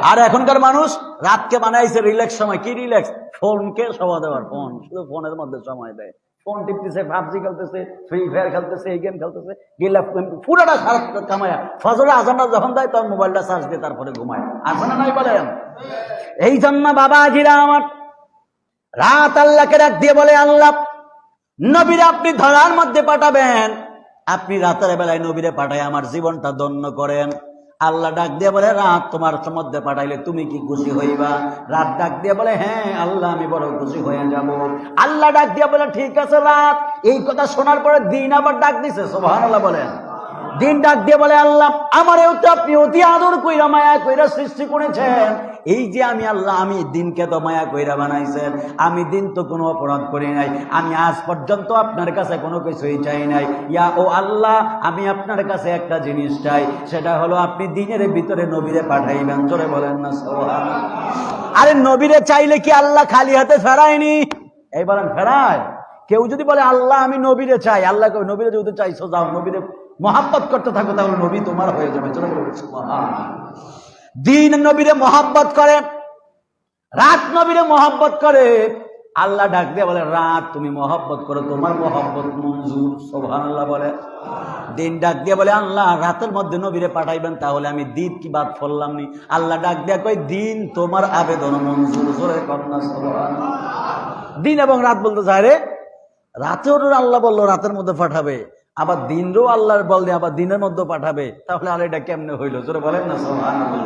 আর এখনকার মানুষ রাতকে বানাইছে রিল্যাক্স সময়। কি রিল্যাক্স? ফোনকে সময় দেওয়ার, ফোন শুধু ফোনের মধ্যে সময় দেয়, ফোন টিপতেছে, পাবজি খেলতেছে, ফ্রি ফায়ার খেলতেছে, এই গেম খেলতেছে, গেলা পুরোটা সারা কামায়া ফজরে আজানটা যখন দেয় তখন মোবাইলটা চার্জ দিয়ে তারপরে ঘুমায়। আছে না নাই বলেন? এই জন্য বাবা আজিরা আমার রাত আল্লাহকে ডাক দিয়ে বলে, আল্লাহ নবীরে আপনি ধরার মধ্যে পাঠাবেন, আপনি রাতের বেলায় নবীরে পাঠায় আমার জীবনটা ধন্য করেন। আল্লাহ ডাক দিয়ে বলে, রাত তোমার মধ্যে পাঠাইলে তুমি কি খুশি হইবা? রাত ডাক দিয়ে বলে, হ্যাঁ আল্লাহ আমি বড় খুশি হয়ে যাব। আল্লাহ ডাক দিয়ে বলে, ঠিক আছে রাত। এই কথা শোনার পরে দিন আবার ডাক দিছে, সুবহানাল্লাহ বলেন। দিন ডাক দিয়ে বলে, আল্লাহ আমারেও তো আপনি অতি আদর কইরা মায়া কইরা সৃষ্টি করেছেন। এই যে আমি আল্লাহ, আমি দিনকে তো মায়া কইরা বানাইছেন, আমি দিন তো কোনো অপরাধ করি নাই, আমি আজ পর্যন্ত আপনার কাছে কোনো কিছুই চাই নাই। ইয়া ও আল্লাহ, আমি আপনার কাছে একটা জিনিস চাই, সেটা হলো আপনি দিনের ভিতরে নবীরে পাঠাইবেন। জোরে বলেন না সুবহানাল্লাহ। আরে নবীরে চাইলে কি আল্লাহ খালি হাতে ফেরায়নি? এই বলেন ফেরায়? কেউ যদি বলে আল্লাহ আমি নবীরে চাই, আল্লাহ কই নবীরে যদি চাইছো যাও নবীরে মহাব্বত করতে থাকো, তাহলে নবী তোমার হয়ে যাবে। চলে বলুন সুবহানাল্লাহ। দিন নবীরে মহাব্বত করে, রাত নবীরে মহাব্বত করে। আল্লাহ ডাক দিয়ে বলে, রাত তুমি মহাব্বত করো, তোমার মহাব্বত মঞ্জুর। সুবহানাল্লাহ বলে। দিন ডাক দিয়ে বলে, আল্লাহ রাতের মধ্যে নবীরে পাঠাইবেন, তাহলে আমি দিন কি বাদ করলাম নি? আল্লাহ ডাক দিয়ে কই, দিন তোমার আবেদন মঞ্জুর। জোরে কন্যা সুবহানাল্লাহ। দিন এবং রাত বলতে চায় রে, রাতেও আল্লাহ বললো রাতের মধ্যে পাঠাবে, আবার দিনও আল্লাহর বললে আবার দিনের মধ্যে পাঠাবে, তাহলে আর এটা কেমনে হইলো? জোরে বলেন না সুবহানাল্লাহ।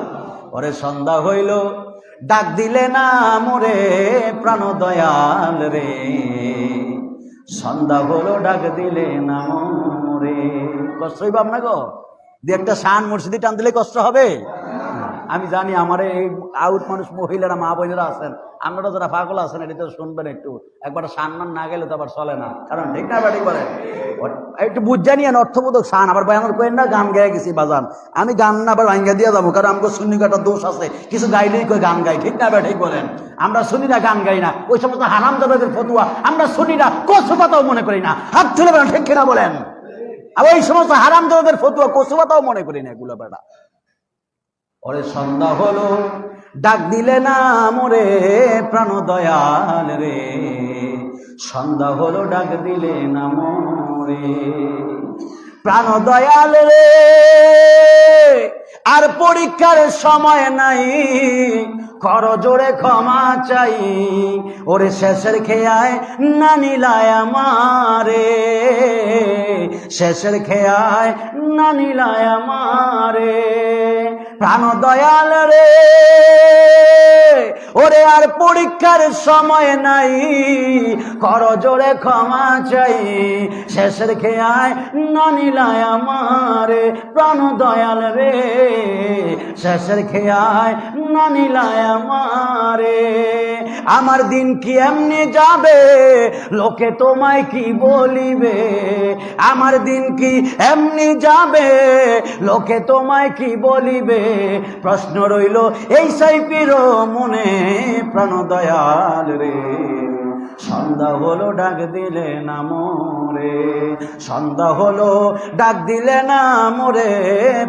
ওরে সন্ধ্যা হইল ডাক দিলে না মোরে প্রাণ দয়াল রে, সন্ধ্যা হলো ডাক দিলে না মোরে। কষ্ট হইব আপনাকে দিয়ে একটা শান মুর্শিদি টান দিলে কষ্ট হবে? আমি জানি আমার এই আউট মানুষ মহিলারা মা বোনেরা আছেন, আপনারা যারা পাগল আছেন এটা তো শুনবেন একটু। একবার শানমান না গেলে তো আবার চলে না, কারণ ঠিক না ব্যাটি করে একটু বুঝ জানিয়েন অর্থবোধক শান। আবার বায়ানোর করেন না গান গায়ে গেছি বাজান, আমি গান না আবার ভাঙ্গা দিয়ে যাবো, কারণ আমাকে সুন্নি কাটার দোষ আছে, কিছু গাইলেই কই গান গাই। ঠিক না ব্যাটি বলেন? আমরা সুন্নিরা গান গাই না, ওই সমস্ত হারামজাদাদের ফতুয়া আমরা সুন্নিরা কচু পাতাও মনে করি না। হাত তুলে বলেন ঠিক কিনা বলেন? আর ওই সমস্ত হারামজাদাদের ফতুয়া কচু পাতাও মনে করি না এগুলো বেটা। ওরে সন্ধ্যা হলো ডাক দিলে না মোরে প্রাণ দয়াল রে, সন্ধ্যা হলো ডাক দিলে না মোরে প্রাণ দয়াল রে। আর পরীক্ষার সময় নাই, কর জোরে ক্ষমা চাই। ওরে শেষের খেয়ায় না নিলায় আমারে, শেষের খেয়ায় না নিলায় আমারে প্রাণ দয়াল রে। ওরে আর পরীক্ষার সময় নাই, কর জোরে ক্ষমা চাই। শেষের খেয়ায় না নিলায় আমারে প্রাণ দয়াল রে, শেষের খেয়ায় না নিলায় আমারে। আমার দিন কি এমনি যাবে, লোকে তোমায় কি বলিবে? আমার দিন কি এমনি যাবে, লোকে তোমায় কি বলিবে? প্রশ্ন রইল এই সাইপির মনে প্রাণ দয়াল রে, সন্ধ্যা হলো ডাক দিলে না মোরে, সন্ধ্যা হলো ডাক দিলে না মোরে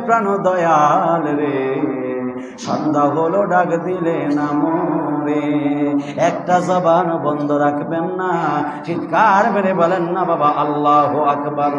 প্রাণ দয়াল রে, সন্ধ্যা হলো ডাক দিলে না মোরে। একটা জবান বন্ধ রাখবেন না, চিৎকার মেরে বলেন না বাবা আল্লাহু আকবার।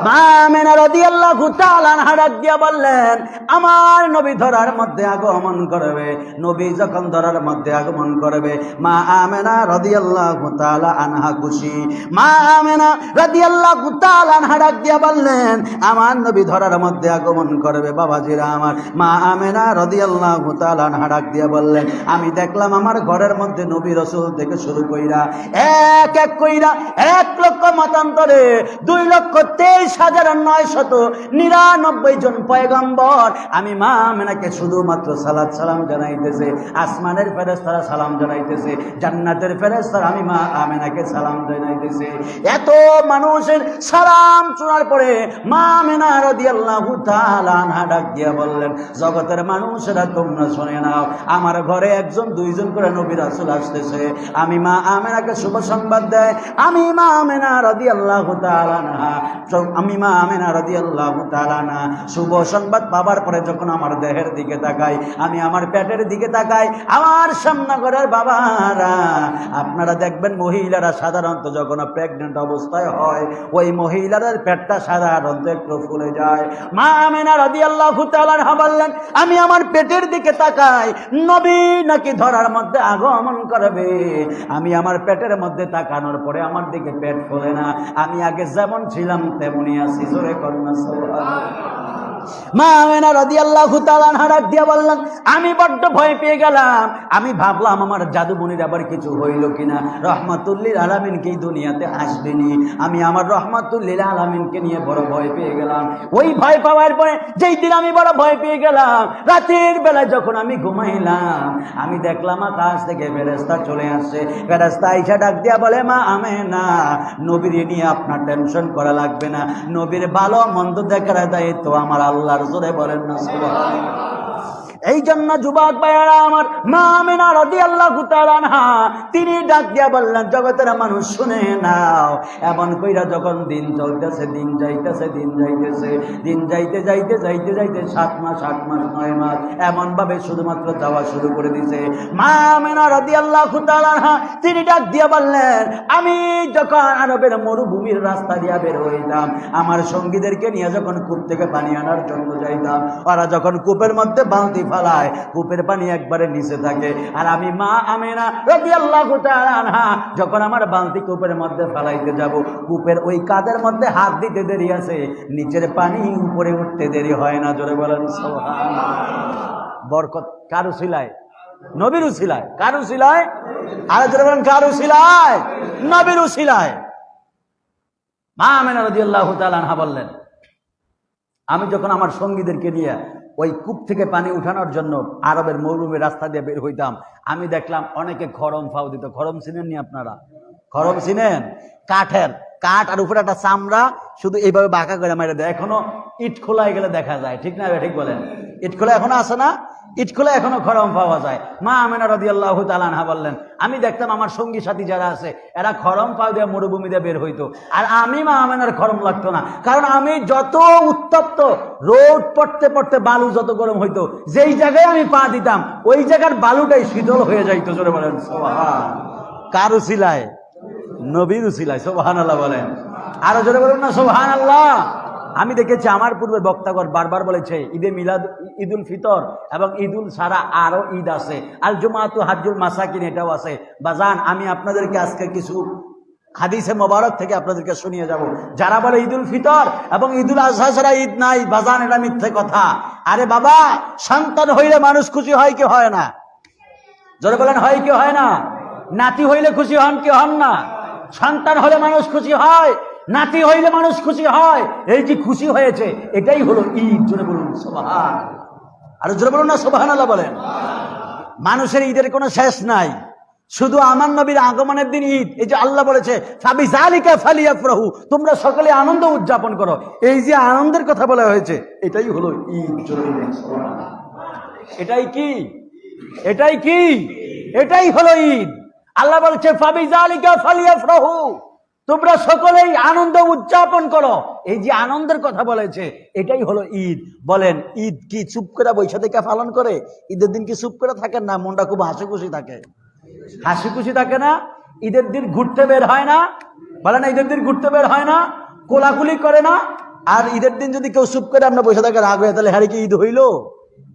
মা আমেনা রাদিয়াল্লাহু তাআলা আনহা ডাক দিয়া বললেন, আমার নবী ধরার মধ্যে আগমন করবে। নবী যখন ধরার মধ্যে আগমন করবে, মা আমেনা রাদিয়াল্লাহু তাআলা আনহা খুশি। মা আমেনা রাদিয়াল্লাহু তাআলা আনহা ডাক দিয়া বললেন, আমার নবী ধরার মধ্যে আগমন করবে। বাবাজিরা আমার, মা আমেনা রাদিয়াল্লাহু তাআলা আনহা ডাক দিয়া বললেন, আমি দেখলাম আমার ঘরের মধ্যে নবী রাসূল থেকে শুরু কইরা এক এক কইরা 1,00,000 মতান্তরে 2,23,999 জন পয়গম্বর আমি মা আমেনাকে শুধুমাত্র সালাত সালাম জানাইতেছে। আসমানের ফেরেশতারা সালাম জানাইতেছে, জান্নাতের ফেরেশতারা আমি মা আমেনাকে সালাম জানাইতেছে। এত মানুষের সালাম শোনার পরে মা আমেনা রাদিয়াল্লাহু তাআলা আনহা ডাক দিয়া বললেন, জগতের মানুষেরা তোমরা শুনে নাও, আমার ঘরে একজন দুইজন করে নবী রাসূল আসতেছে। আমি মা আমেনাকে শুভ সংবাদ দেয়। আমি মা আমেনা রাদিয়াল্লাহু তাআলা আনহা শুভ সংবাদ পাবার পরে যখন আমার দেহের দিকে তাকাই, আমি আমার পেটের দিকে তাকাই, আমার সামনে ঘরের বাবারা, আপনারা দেখবেন মহিলারা সাধারণত যখন প্রেগনেন্ট অবস্থায় হয়, ওই মহিলাদের পেটটা সাধারণত একটু ফুলে যায়। মা আমেনা রাদিয়াল্লাহু তাআলা আনহা বললেন, আমি আমার পেটের দিকে তাকাই, নবী নাকি ধরার মধ্যে আগমন করবে। আমি আমার পেটের মধ্যে তাকানোর পরে আমার দিকে পেট ফুলে না, আমি আগে যেমন ছিলাম তেমনই আছি। জোরে কন্যা সুবহানাল্লাহ। মা আমেনা রাদিয়াল্লাহু তাআলা আনহা ডাক দিয়া বললেন, আমি বড্ড ভয় পেয়ে গেলাম। আমি ভাবলাম আমার জাদুমণির আবার কিছু হইল কিনা, রহমাতুল লিল আলামিনকে এই দুনিয়াতে আসবেনি। আমি আমার রহমাতুল লিল আলামিনকে নিয়ে বড় ভয় পেয়ে গেলাম। ওই ভয় পাওয়ার পরে যেই দিন আমি বড় ভয় পেয়ে গেলাম, রাতের বেলায় যখন আমি ঘুমাইলাম, আমি দেখলাম আকাশ থেকে ফেরেশতা চলে আসছে। ফেরেশতা আইসা ডাক দিয়া বলে, মা আমেনা, নবীর নিয়ে আপনার টেনশন করা লাগবে না, নবীর ভালো মন্দ দেখার দায়িত্ব আমার আল্লাহর। জোরে বলেন না সুবহানাল্লাহ। এই জন্য যুবক ভাইয়েরা আমার, মা আমেনা রাদিয়াল্লাহু তাআলা আনহা তিনি ডাক দিয়া বললেন, জগতের মানুষ শুনে নাও, এমন কইরা যখন দিন চলতেছে, দিন যাইতেছে, দিন যাইতে 7 মাস 8 মাস 9 মাস এমন ভাবে শুধুমাত্র যাওয়া শুরু করে দিয়েছে। মা আমেনা রাদিয়াল্লাহু তাআলা আনহা তিনি ডাক দিয়া বললেন, আমি যখন আরবের মরুভূমির রাস্তা দিয়া বের হইতাম, আমার সঙ্গীদেরকে নিয়ে যখন কূপ থেকে পানি আনার জন্য যাইতাম, ওরা যখন কূপের মধ্যে বালতি ফালায়, কূপের পানি একবারে নিচে থাকে, আর আমি মা আমেনা রাদিয়াল্লাহু তাআলা আনহা যখন আমার বালতি কূপের মধ্যে ফালাইতে যাব, কূপের ওই কাদের মধ্যে হাত দিতে দেরি আছে, নিচের পানি উপরে উঠতে দেরি হয় না। জোরে বলেন সুবহানাল্লাহ। বরকত কারু ছিলায়? নবীর উসিলায়। কারু ছিলায়? আর জোরে বলেন কারু ছিলায়? নবীর উসিলায়। মা আমেনা রাদিয়াল্লাহু তাআলা আনহা বললেন, আমি যখন আমার সঙ্গীদেরকে নিয়ে ওই কূপ থেকে পানি উঠানোর জন্য আরবের মরুভূমির রাস্তা দিয়ে বের হইতাম, আমি দেখলাম অনেকে খড়ম ফাও দিত। খড়ম চিনেন নি আপনারা? খড়ম চিনেন? কাঠের কাঠ, আর উপরে একটা চামড়া, শুধু এইভাবে বাঁকা করে মেরে দেয়। এখনো ইট খোলায় গেলে দেখা যায়, ঠিক না? ঠিক বলেন, ইট খোলা এখনো আছে না? ইট খোলা এখনো খড়ম পাওয়া যায়। মা আমেনা রাদিয়াল্লাহু তাআলা আনহা বললেন, আমি দেখতাম আমার সঙ্গী সাথী যারা আছে এরা খড়ম পাও দিয়ে মরুভূমি দিয়ে বের হইতো, আর আমি মা আমেনার খড়ম লাগতো না। কারণ আমি যত উত্তপ্ত, রোদ পড়তে পড়তে বালু যত গরম হইতো, যেই জায়গায় আমি পা দিতাম ওই জায়গার বালুটাই শীতল হয়ে যাইতো। জোরে বলেন সুবহান। কার উসিলায়? নবীর উসিলায়। সুবহানাল্লাহ বলেন। আরো জোরে বলুন না সুবহানাল্লাহ। আমি দেখেছি আমার পূর্বে বক্তাগণ বারবার বলেছে, ঈদে মিলাদ, ঈদুল ফিতর এবং ঈদুল সারা আরো ঈদ আছে, আল জুমাতু হাজ্জুল মাসাকিন এটাও আছে। বাজান, আমি আপনাদেরকে আজকে কিছু হাদিসে মোবারক থেকে আপনাদেরকে শুনিয়ে যাব। যারা বলে ঈদুল ফিতর এবং ঈদুল আজহা ছাড়া ঈদ নাই, বাজান এটা মিথ্যে কথা। আরে বাবা, সন্তান হইলে মানুষ খুশি হয় কি হয় না? জোরে বলেন, হয় কি হয় না? নাতি হইলে খুশি হন কি হন না? সন্তান হলে মানুষ খুশি হয়, নাতি হইলে মানুষ খুশি হয়। এই যে খুশি হয়েছে, এটাই হলো ঈদ। জোরে বলুন সুবহান। আর জোরে বলুন না সুবহানাল্লাহ বলেন। মানুষের ঈদের কোনো শেষ নাই, শুধু আমার নবীর আগমনের দিন ঈদ। এই যে আল্লাহ বলেছে, ফাবিযালিকা ফালিয়াফরাহু, তোমরা সকলে আনন্দ উদযাপন করো। এই যে আনন্দের কথা বলা হয়েছে, এটাই হলো ঈদ। জোরে বলুন সুবহানাল্লাহ। এটাই কি? এটাই কি? এটাই হলো ঈদ। আল্লাহ বলছে, ফাবিযালিকা ফালিয়াফরাহু, তোমরা সকলেই আনন্দ উদযাপন করো। এই যে আনন্দের কথা বলেছে, এটাই হলো ঈদ। বলেন, ঈদ কি চুপ করে বৈশা থেকে পালন করে? ঈদের দিন কি চুপ করে থাকেন না? মনটা খুব হাসি খুশি থাকে। হাসি খুশি থাকে না? ঈদের দিন ঘুরতে বের হয় না? বলেন, ঈদের দিন ঘুরতে বের হয় না? কোলাকুলি করে না? আর ঈদের দিন যদি কেউ চুপ করে আমরা বৈশা থাকে রাগ হয়ে, তাহলে হ্যাঁ কি ঈদ হইল?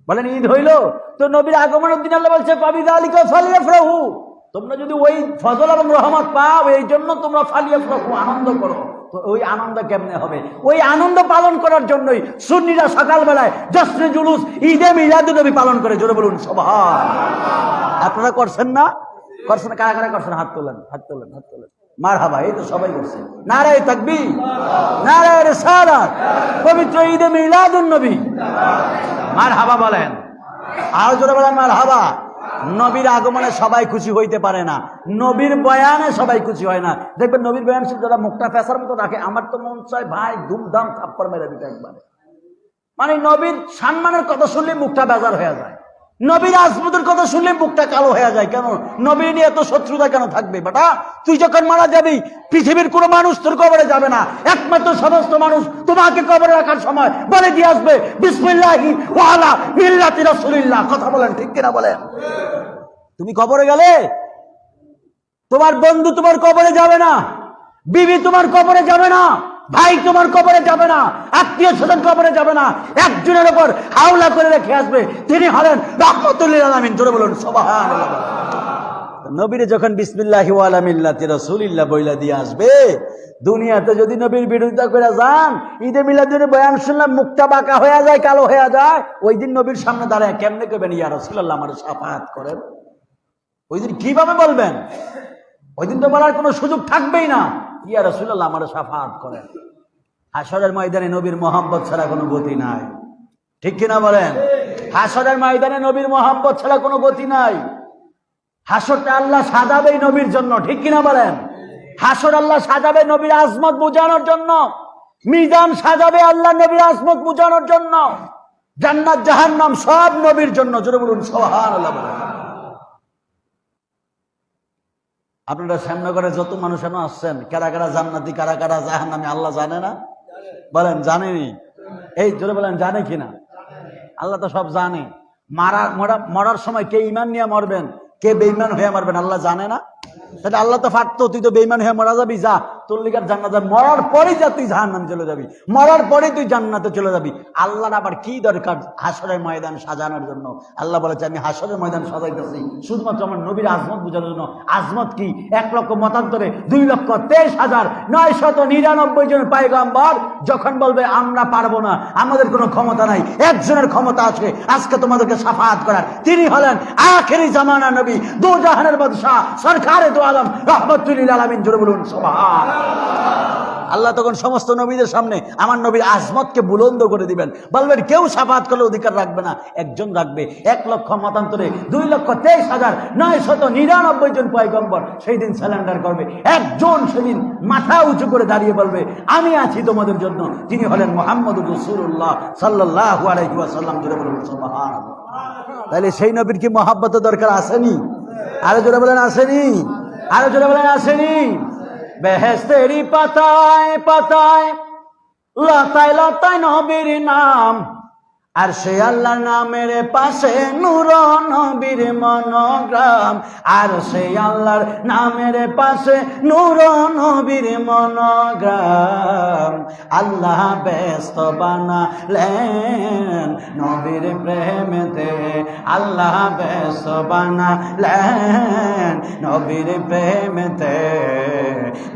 বলেন, ঈদ হইল? তো নবীর আগমনের দিন আল্লাহ বলছে, ফাবিযালিকা ফালিয়াফরাহু, তোমরা যদি ওই ফজল এবং রহমত পাও, এই জন্য তোমরা ফালিয়াফরাহু, আনন্দ করো। তো ওই আনন্দ কেমনে হবে? ওই আনন্দ পালন করার জন্যই সুন্নিরা সকালবেলায় জশ্নে জুলুস, ঈদে মিলাদুন নবী পালন করে। জোরে বলুন সুবহানাল্লাহ। আপনারা করছেন না? করছেন? কারা কারা করছেন? হাত তোলেন, হাত তোলেন, হাত তোলেন। মারহাবা, এই তো সবাই করছে। নারায়ে তাকবীর, নারায়ে রিসালাত, পবিত্র ঈদে মিলাদুন নবী। মারহাবা বলেন, আর জোরে বলেন মারহাবা। নবীর আগমনে সবাই খুশি হইতে পারে না, নবীর বয়ানে সবাই খুশি হয় না। দেখবেন নবীর বয়ান শুনে যারা মুখটা ফেসার মতো রাখে, আমার তো মন চায় ভাই ধুমধাম থাপ্পড় মেরে দিতে একবারে। মানে নবীর সম্মানের কথা শুনলে মুখটা বেজার হয়ে যায়। নবীর আজমতের কথা শুনলে বুকটা কালো হয়ে যায়। কেন? নবী নিয়ে এত শত্রুতা কেন থাকবে? বেটা তুই যখন মারা যাবি পৃথিবীর কোনো মানুষ তোর কবরে যাবে না, একমাত্র সমস্ত মানুষ তোমাকে কবরে রাখার সময় বলে দিয়ে আসবে বিসমিল্লাহি ওয়া আলা মিল্লাতি রাসূলিল্লাহ। কথা বলেন ঠিক কিনা বলেন? তুমি কবরে গেলে তোমার বন্ধু তোমার কবরে যাবে না, বিবি তোমার কবরে যাবে না, ভাই তোমার কবরে যাবে না, আত্মীয় স্বজন কবরে যাবে না, একজনের উপর হাওলা করে রেখে আসবে, তিনি হলেন রাহমাতুল লিল আলামিন। জোরে বলুন সুবহানাল্লাহ। নবীরে যখন বিসমিল্লাহি ওয়া আলা মিল্লাতি রাসূলিল্লাহ বইলা দিয়ে আসবে, দুনিয়াতে যদি নবীর বিরোধিতা করে যান, ঈদে মিলাদুন বয়ান শুনলাম মুখটা বাঁকা হয়ে যায়, কালো হয়ে যায়, ওই দিন নবীর সামনে দাঁড়ায় কেমনে কইবেন ইয়া রাসূলুল্লাহ আমার শাফাআত করেন? ওই দিন কিভাবে বলবেন? ওই দিন তো বলার কোনো সুযোগ থাকবেই না, ইয়া রাসূলুল্লাহ আমার শাফাআত করেন। হাসরের ময়দানে নবীর মোহাম্মত ছাড়া কোনো গতি নাই, ঠিক কিনা বলেন? হাসরের ময়দানে নবীর মোহাম্মত ছাড়া কোনো গতি নাই। হাসরটা আল্লাহ সাজাবেই নবীর জন্য, ঠিক কিনা বলেন? হাসর আল্লাহ সাজাবে নবীর আজমত বোঝানোর জন্য, মিজান সাজাবে আল্লাহ নবীর আজমত বোঝানোর জন্য, জান্নাত জাহান্নাম সব নবীর জন্য। জোরে বলুন সুবহানাল্লাহ। আপনারা সামনে করে যত মানুষ এনে আসছেন, কারা কারা জান্নাতি কারা কারা জাহান্নামী আল্লাহ জানে না? বলেন জানেনি? এই জোরে বলেন জানে কিনা? আল্লাহ তো সব জানে। মরার সময় কে ইমান নিয়ে মরবেন, কে বেঈমান হয়ে মরবেন আল্লাহ জানে না? তাহলে আল্লাহ তো ফাটতো, তুই তো বেঈমান হয়ে মরা যাবি, যা তোর লিগার জান্নাত, মরার পরেই যা তুই জাহান্নামে চলে যাবি, মরার পরেই তুই জান্নাতে চলে যাবি। আল্লাহ আবার কি দরকার হাসরের ময়দান সাজানোর জন্য? আল্লাহ বলেছে আমি হাসরের ময়দান সাজাইতেছি শুধুমাত্র আমার নবীর আজমত বোঝানোর জন্য। আজমত কি? 1 লক্ষ মতান্তরে 2,23,999 জন পয়গম্বর যখন বলবে আমরা পারবো না, আমাদের কোনো ক্ষমতা নাই, একজনের ক্ষমতা আছে আজকে তোমাদেরকে শাফাআত করার, তিনি হলেন আখেরি জামানা নবী, দু জাহানের বাদশা, সরকারে দু আলম, রাহমাতুল লিল আলামিন। জোরে বলুন সুবহানাল্লাহ। আল্লাহ তখন সমস্ত নবীদের সামনে আমার নবীর আজমতকে বুলন্দ করে দিবেন, বলবেন কেউ শাফাআত করলে অধিকার রাখবে না, একজন রাখবে। 1 লক্ষ মতান্তরে 2,23,999 জন পয়গম্বর সেই দিন স্যালেন্ডার করবে, একজন সেদিন মাথা উঁচু করে দাঁড়িয়ে বলবে আমি আছি তোমাদের জন্য, তিনি হলেন মুহাম্মদুর রাসূলুল্লাহ সাল্লাল্লাহু আলাইহি ওয়াসাল্লাম। জোরে বলুন সুবহানাল্লাহ। তাহলে সেই নবীর কি মহব্বত দরকার আসেনি? আরো জোরে বলেন আসেনি? আরো জোরে বলেন আসেনি? বেহেশতেরি পাতায় পাতায় লতায় লতায় নবীর নাম, আর সে আল্লাহর নামের পাশে নূর নবীর মনোগ্রাম, আর সে আল্লাহর নামের পাশে নূর নবীর মনোগ্রাম। আল্লাহ ব্যস্ত বানালেন নবীর প্রেমেতে, আল্লাহ ব্যস্ত বানালেন নবীর প্রেমেতে,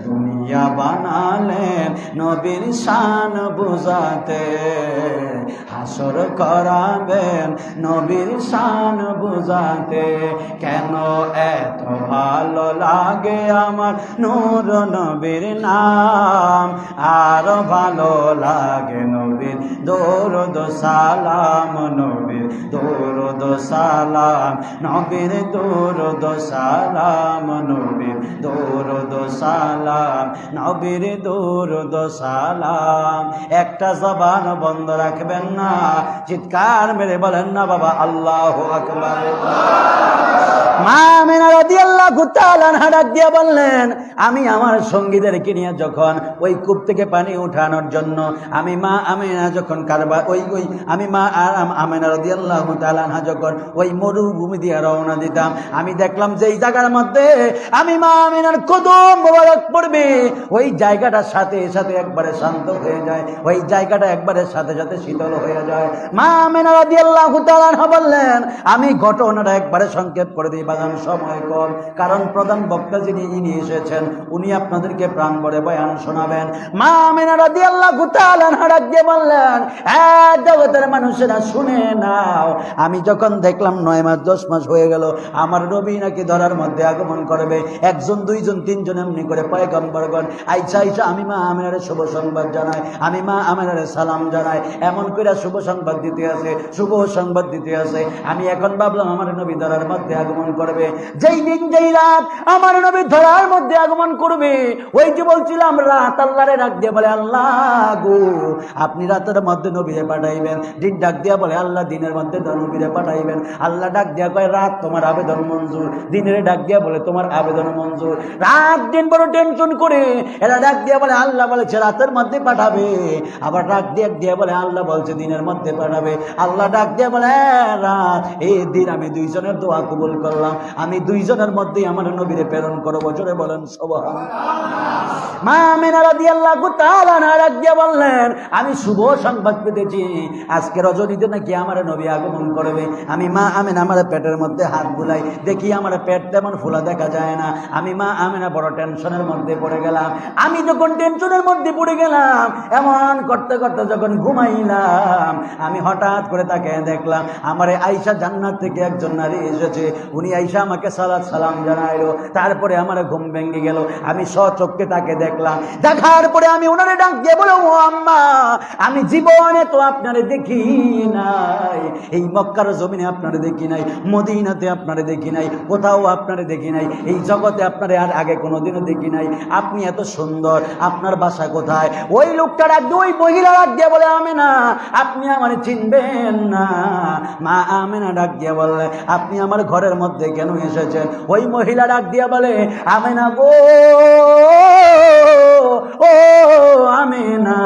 দুনিয়া বানালেন নবীর শান বুঝাতে, হাসর করাবেন নবীর শান বুঝাতে। কেন এত ভালো লাগে আমার নূর নবীর নাম, আর ভালো লাগে নবীর দরুদ সালাম, নবীর দরুদ সালাম, নবীর দরুদ সালাম, নবীর দরুদ সালাম, নবীর দরুদ সালাম। একটা জবান বন্ধ রাখবেন না, চিৎকার মেরে বলেন না বাবা আল্লাহু আকবার। মা আমিনা রাদিয়াল্লাহু তাআলা আনহা ডাক দিয়ে বললেন আমি আমার সঙ্গীদেরকে নিয়ে যখন ওই কূপ থেকে পানি উঠানোর জন্য আমি মা আমিনা যখন কারবা আমি মা আমিনা রাদিয়াল্লাহু তাআলা আনহা যখন ওই মরুভূমি দিয়ে রওনা দিতাম, আমি দেখলাম যে এই জায়গার মধ্যে আমি মা আমিনার কদম মোবারক পড়বে, ওই জায়গাটা সাথে সাথে একবারে শান্ত হয়ে যায়, ওই জায়গাটা একবারে সাথে সাথে শীতল হয়ে যায়। মা আমিনা রাদিয়াল্লাহু তাআলা আনহা বললেন আমি ঘটনাটা একবারে সংক্ষেপ করে দিই, বাজান সময় কম, কারণ প্রধান বক্তা যিনি ইনি এসেছেন উনি আপনাদেরকে প্রাণ ভরে বয়ান শোনাবেন। মা আমিনা রাদিয়াল্লাহু তাআলা আনহা ডাক দিয়ে বললেন জগতের মানুষেরা শুনে নাও, আমি যখন দেখলাম 9 মাস 10 মাস হয়ে গেল আমার নবী নাকি ধরার মধ্যে আগমন করবে, 1 জন 2 জন 3 জন এমনি করে পয়গম্বরগণ আইসা আইসা আমি মা আমিনারে শুভ সংবাদ জানাই, আমি মা আমিনারে সালাম জানাই, এমন করে শুভ সংবাদ দিতে আছে, শুভ সংবাদ দিতে আছে। আমি এখন ভাবলাম আমার নবী ধরার মধ্যে আগমন করবে। যেই দিন যেই রাত আমার নবী ধরার মধ্যে আগমন করবে, ওই যে বলছিলাম রাত আল্লাহরে ডাক দিয়ে বলে আল্লাহ গো আপনি রাতের মধ্যে নবীরে পাঠাইবেন। দিন ডাক দিয়া বলে আল্লাহ দিনের মধ্যে নবীরে পাঠাইবেন। আল্লাহ ডাক দিয়া কয় রাত তোমার আবেদন মঞ্জুর। দিনের ডাক দিয়া বলে তোমার আবেদন মঞ্জুর। রাত দিন বড় টেনশন করে এরা ডাক দিয়া বলে আল্লাহ বলেছে রাতের মধ্যে পাঠাবে, আবার ডাক দিয়া বলে আল্লাহ বলছে দিনের মধ্যে পাঠাবে। আল্লাহ ডাক দিয়া বলে রাত এই দিন আমি দুইজনের দোয়া কবুল করলাম, আমি দুইজনের মধ্যে আমার নবীরে প্রেরণ করবো। জোরে বলেন সুবহানাল্লাহ। মা আমিনা রাদিয়াল্লাহু তাআলা ডাক দিয়া বললেন আমি শুভ সংবাদ পেতেছি, আজকে রজনীতে নাকি আমার নবী আগমন করবে। আমি মা আমিনা আমার পেটের মধ্যে হাত বুলাই, দেখি আমার পেট তেমন ফোলা দেখা যায় না। আমি মা আমিনা বড় টেনশনের মধ্যে পড়ে গেলাম। আমি যখন টেনশনের মধ্যে পড়ে গেলাম, এমন করতে করতে যখন ঘুমাইলাম, আমি হঠাৎ করে তাকে দেখলাম আমার আয়েশা জান্নাত থেকে একজন নারী এসেছে। উনি আয়েশা আমাকে সালাম জানাইলো। তারপরে আমার ঘুম ভেঙে গেল, আমি সচক্ষে তাকে দেখলাম। দেখার পরে আমি ওনারে ডাক দিয়ে বলে ও আম্মা আমি জীবনে তো আপনারে দেখি নাই, এই মক্কার জমিনে আপনারে দেখি নাই, মদিনাতে আপনারে দেখি নাই, কোথাও আপনারে দেখি নাই, এই জগতে আপনারে আর আগে কোনোদিনও দেখি নাই। আপনি এত সুন্দর, আপনার বাসা কোথায়? ওই লোকটা ডাক দিয়ে ওই মহিলা ডাক দিয়ে বলে আমেনা আপনি আমার চিনবেন না। মা আমেনা ডাক দিয়ে বললে আপনি আমার ঘরের মধ্যে কেন এসেছেন? ওই মহিলা ডাক দিয়ে বলে আমেনা গো ও আমেনা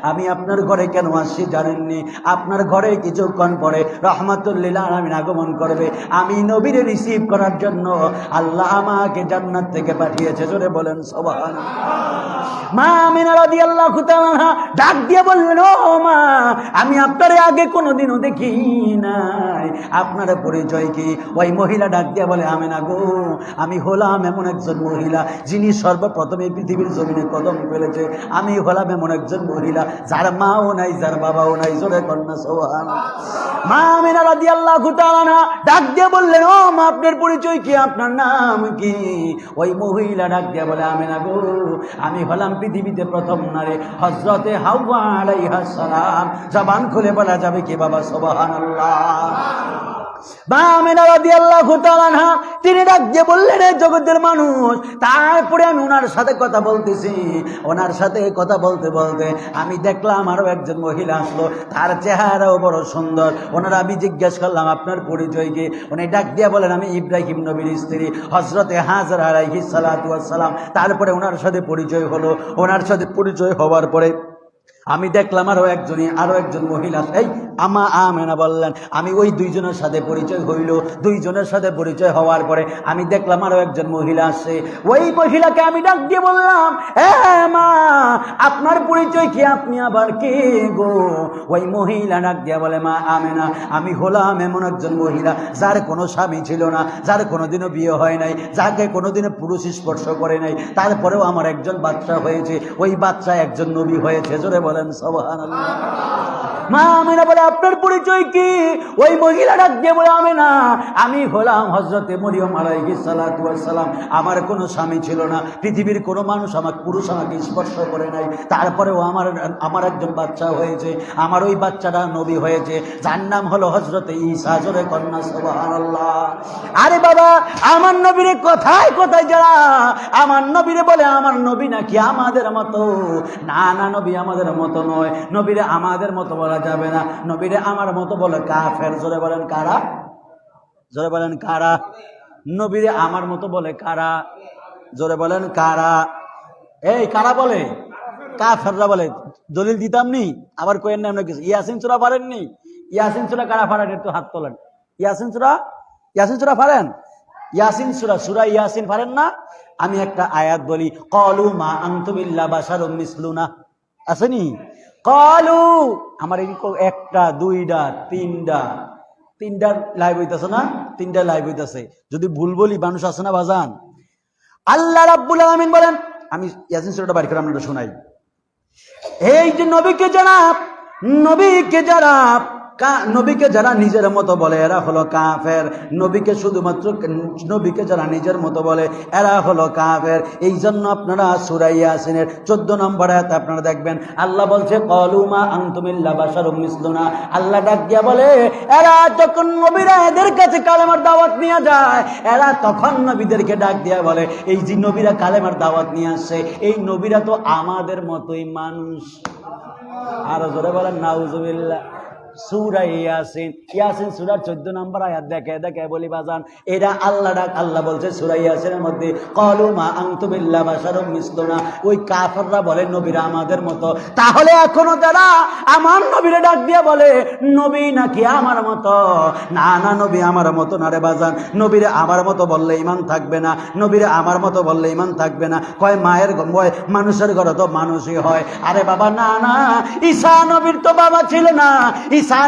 আমি আপনার ঘরে কেন আসছি জানেননি? আপনার ঘরে কিছুক্ষণ পরে রহমাতুল লিল আলামিন আগমন করবে। আমি নবীরে রিসিভ করার জন্য আল্লাহ আমাকে জান্নাত থেকে পাঠিয়েছে। জোরে বলেন সুবহানাল্লাহ। মা আমিনা রাদিয়াল্লাহু তাআলা ডাক দিয়ে বললেন ও মা আমি আপনারে আগে কোনোদিনও দেখি নাই, আপনার পরিচয় কি? ওই মহিলা ডাক দিয়ে বলে আমিনা গো আমি হলাম এমন একজন মহিলা যিনি সর্বপ্রথম এই পৃথিবীর জমিনে কদম ফেলেছে। আমি হলাম এমন একজন মহিলা যার মাও নাই, যার বাবাও নাই। জোরে কন্যা সুবহানাল্লাহ। মা আমিনা রাদিয়াল্লাহু তাআলা ডাক দিয়ে বললেন ও মা আপনার পরিচয় কি, আপনার নাম কি? ওই মহিলা ডাক দিয়ে বলে আমিনা গো আমি হলাম পৃথিবীতে প্রথম নারী হযরতে হাওয়া আলাইহাস সালাম। জবান খুলে বলা যাবে কি বাবা সুবহানাল্লাহ। তিনি ডাক দিয়ে বললেন জগতের মানুষ। তারপরে আমি ওনার সাথে কথা বলতেছি, ওনার সাথে কথা বলতে বলতে আমি দেখলাম আরো একজন মহিলা আসলো, তার চেহারাও বড় সুন্দর। ওনারা আমি জিজ্ঞেস করলাম আপনার পরিচয় কি? উনি ডাক দিয়ে বলেন আমি ইব্রাহিম নবীর স্ত্রী হযরতে হাজরা আলাইহিস সালাতু ওয়াস সালাম। তারপরে ওনার সাথে পরিচয় হলো। ওনার সাথে পরিচয় হওয়ার পরে আমি দেখলাম আরো একজন মহিলা। এই আমা আমেনা বললেন আমি ওই দুইজনের সাথে পরিচয় হইল। দুইজনের সাথে পরিচয় হওয়ার পরে আমি দেখলাম আরো একজন মহিলা আসছে। ওই মহিলাকে আমি ডাক দিয়ে বললাম মা আপনার পরিচয় কি, আপনি আবার কে গো? ওই মহিলা ডাক দিয়ে বলে মা আমেনা আমি হলাম এমন একজন মহিলা যার কোনো স্বামী ছিল না, যার কোনোদিনও বিয়ে হয় নাই, যাকে কোনোদিনও পুরুষ স্পর্শ করে নাই, তারপরেও আমার একজন বাচ্চা হয়েছে, ওই বাচ্চা একজন নবী হয়েছে। জোরে বলেন সুবহানাল্লাহ। মা আমেনা বলে আপনার পরিচয় কি? ওই মহিলা ডাক দিয়ে বলে আমেনা আমি হলাম হযরতে মরিয়ম আলাইহিস সালাতু ওয়াস সালাম। আমার কোনো স্বামী ছিল না, পৃথিবীর কোনো মানুষ পুরুষ আমাকে স্পর্শ করে নাই, তারপরেও আমার একজন বাচ্চা হয়েছে, আমার ওই বাচ্চাটা নবী হয়েছে, যার নাম হলো হযরতে ঈসা। জোরে কন্যা সুবহানাল্লাহ। আরে বাবা আমার নবীরে কথায় কথায় যারা আমার নবীরে বলে আমার নবী নাকি আমাদের মতো, না না নবী আমাদের মতো নয়, নবীরে আমাদের মতো বলা যাবে না, নবীরে আমার মতো বলে কাফের। জোরে বলেন কারা? জোরে বলেন কারা? নবীরে আমার মতো বলে কারা? জোরে বলেন কারা? এই কারা বলে? কাফেররা বলে। দলিল দিতাম নি, আবার কোয়েন না আমরা কিছু। ইয়াসিন সূরা পারেননি? ইয়াসিন সূরা কারা পারেন একটু হাত তোলেন। ইয়াসিন সূরা পারেন? ইয়াসিন সূরা ইয়াসিন পারেন না? আমি একটা আয়াত বলি, ক্বালু মা আনতুম ইল্লা বাশারুম মিসলুনা, আসেনি? ক্বালু আমার একটা দুইটা তিনটা লাইভ হইতাছে না? তিনটা লাইভ হইতাছে। যদি ভুল বলি মানুষ আছে না বাজান? আল্লাহ রাব্বুল আলামিন বলেন, আমি ইয়াসিন সূরাটা বাইর করে আপনাদের শোনাই। এই যে নবীকে যারা নবীকে যারা নিজের মতো বলে এরা হলো কাফের। নবীকে শুধুমাত্র নবীকে যারা নিজের মতো বলে এরা হলো কাফের। এই জন্য আপনারা সূরা ইয়াসিনের 14 নম্বর আয়াতে আপনারা দেখবেন আল্লাহ বলছে ক্বালু মা আনতুম ইল্লা বাশারুম মিসলুনা। আল্লাহ ডাক দিয়া বলে এরা যখন নবীরা এদের কাছে কালেমার দাওয়াত নিয়ে যায় এরা তখন নবীদেরকে ডাক দিয়া বলে এই যে নবীরা কালেমার দাওয়াত নিয়ে আসছে এই নবীরা তো আমাদের মতোই মানুষ। আর জোরে বলেন নাউজুবিল্লাহ। সূরা ইয়াসিন, ইয়াসিন সূরার 14 নম্বর আয়াত দেখে বলি বাজান এরা আল্লাহ ডাক। আল্লাহ বলছে সূরা ইয়াসিনের মধ্যে ক্বালু মা আনতুম ইল্লা বাশারুম মিসলুনা। ওই কাফেররা বলে নবীরা আমাদের মতো। তাহলে এখনো যারা আমার নবীরে ডাক দিয়ে বলে নবী নাকি আমার মতো, না না নবী আমার মতো না রে বাজান। নবীরে আমার মতো বললে ঈমান থাকবে না, নবীরে আমার মতো বললে ঈমান থাকবে না। কয় মায়ের গর্ভে মানুষের ঘরে তো মানুষই হয়। আরে বাবা না না, ঈসা নবীর তো বাবা ছিল না, ঈসা